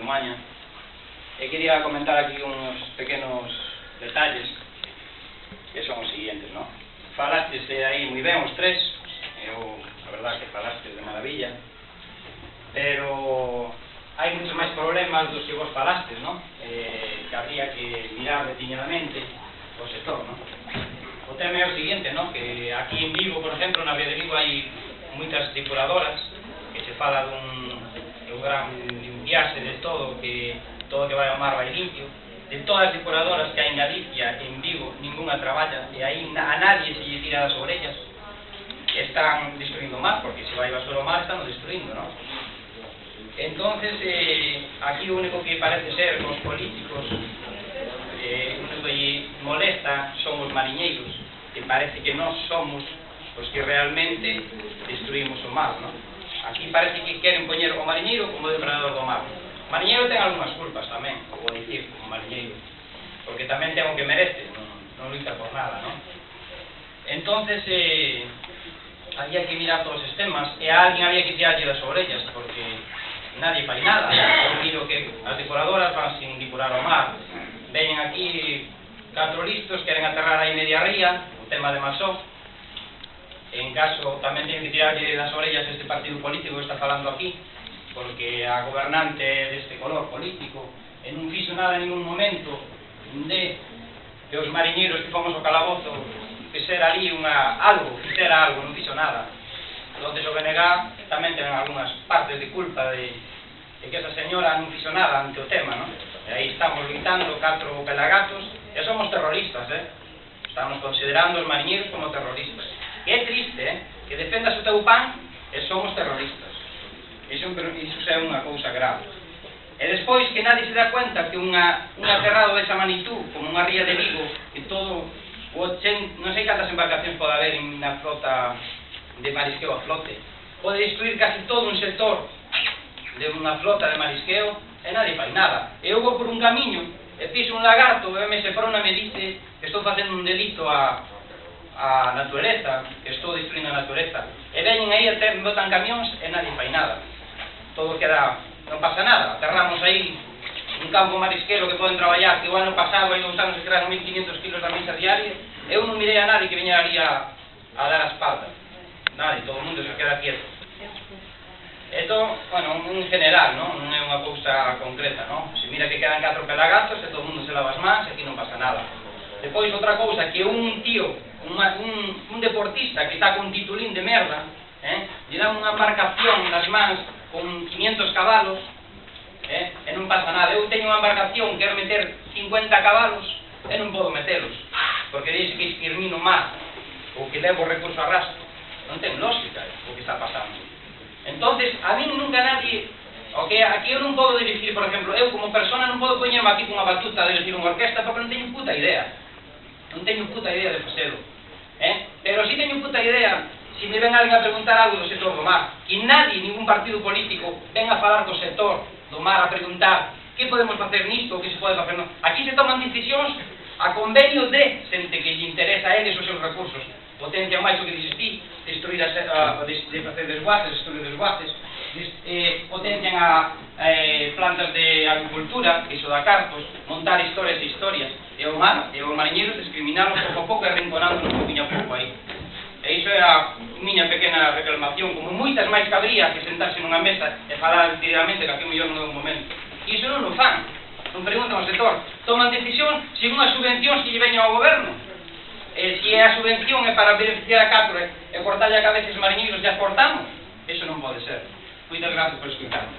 Maña, e quería comentar aquí uns pequenos detalles que son os seguintes, non? Falastes aí moi ben os tres, a verdad que falastes de maravilla, pero hai muchos máis problemas dos que vos falastes, non? Que habría que mirar detenidamente o sector, non? O tema é o seguinte, non? Que aquí en Vigo, por exemplo, na Ría de Vigo hai moitas depuradoras que se fala dun gran limpiarse de todo que vai ao mar vai limpio. De todas as depuradoras que hai en Galicia, en Vigo, ninguna traballa, e aí a nadie se lle tira das orellas. Están destruindo o mar, porque se vai basura ao mar, están destruindo, non? Entonces, aquí o único que parece ser os políticos, o único que lle molesta son os mariñeiros, que parece que nós somos os que realmente destruímos o mar, non? Aquí parece que queren poñer o mariñeiro como depredador do mar. O mariñeiro ten algunhas culpas tamén, vou dicir, como mariñeiro, porque tamén ten o que merece, non luita por nada, non? Entonces, había que mirar todos os temas, e a alguén había que tirarlle das orellas, porque nadie fai nada. Eu miro que as depuradoras van sin depurar o mar, veñen aquí 4 listos, queren aterrar aí media ría, o tema de Masó. En caso, tamén teñen que tirarlle das orellas este partido político que está falando aquí, porque a gobernante deste color político e non fixo nada en ningún momento de que os mariñeiros que fomos ao calabozo fixera ali fixera algo, non fixo nada. Entón, o BNG tamén ten algunhas partes de culpa de que esa señora non fixo nada ante o tema, non? E aí estamos gritando 4 pelagatos e somos terroristas, estamos considerando os mariñeiros como terroristas. E é triste, que defendas o teu pan e somos terroristas. Iso é unha cousa grave. E despois que nadie se dá cuenta que un aterrado desa magnitud, como unha ría de Vigo, que todo, non sei cantas embarcacións pode haber na flota de marisqueo a flote, pode destruir casi todo un sector de unha flota de marisqueo e nadie fai nada. E eu vou por un camiño e piso un lagarto e me Seprona me dice que estou facendo un delito a natureza, que estou destruindo a natureza, e veñen aí e botan camións e nadie fai nada. Todo queda, non pasa nada. Aterramos aí un campo marisquero que poden traballar, que o ano pasado, hai 2 anos, se crearon 1500 kilos de misa diaria. Eu non mirei a nadie que veñera ali a dar a espalda. Nadie, todo o mundo se queda quieto. Entón, bueno, en general, non é unha cousa concreta, non? Se mira que quedan 4 pelagatos e todo o mundo se lava as mans e aquí non pasa nada. Depois, outra cousa, que un tío, un deportista que está con un titulín de merda, lle dan unha embarcación nas mans con 500 cabalos, e non pasa nada. Eu teño unha embarcación, quero meter 50 cabalos, e non podo metelos, porque dixe que esquirmino má, ou que levo recurso a rastro. Non ten lógica o que está pasando. Entonces, a mí nunca nadie, aquí eu non podo dirigir, por exemplo, eu como persona non podo poñerme aquí con unha batuta de dirigir unha orquesta, porque non teño puta idea. Non teño puta idea de facelo. Pero si teño puta idea, se me ven alguén a preguntar algo do sector do mar, que nadie, ningún partido político, ven a falar do sector do mar, a preguntar que podemos facer nisto, o que se pode facer non. Aquí se toman decisións a convenio de xente que lle interesa a eles os seus recursos. Potencia máis o que dices ti, de facer desguaces, destruir desguaces, potencian a plantas de agricultura, que iso da cartos, montar historias e historias, e o mar, e os mariñeiros discriminaron pouco a pouco e arrinconándonos pouquinho a pouco aí. E iso é a miña pequena reclamación, como moitas máis cabría que sentarse nunha mesa e falar directamente que aquí o mellor non é un momento. E iso non o fan, non preguntan ao sector, toman decisión según as subvencións que lle veñan ao goberno. E se a subvención é para beneficiar a 4 e cortarlle a cabeza os mariñeiros e as cortamos, iso non pode ser. Moitas gracias por escutarme.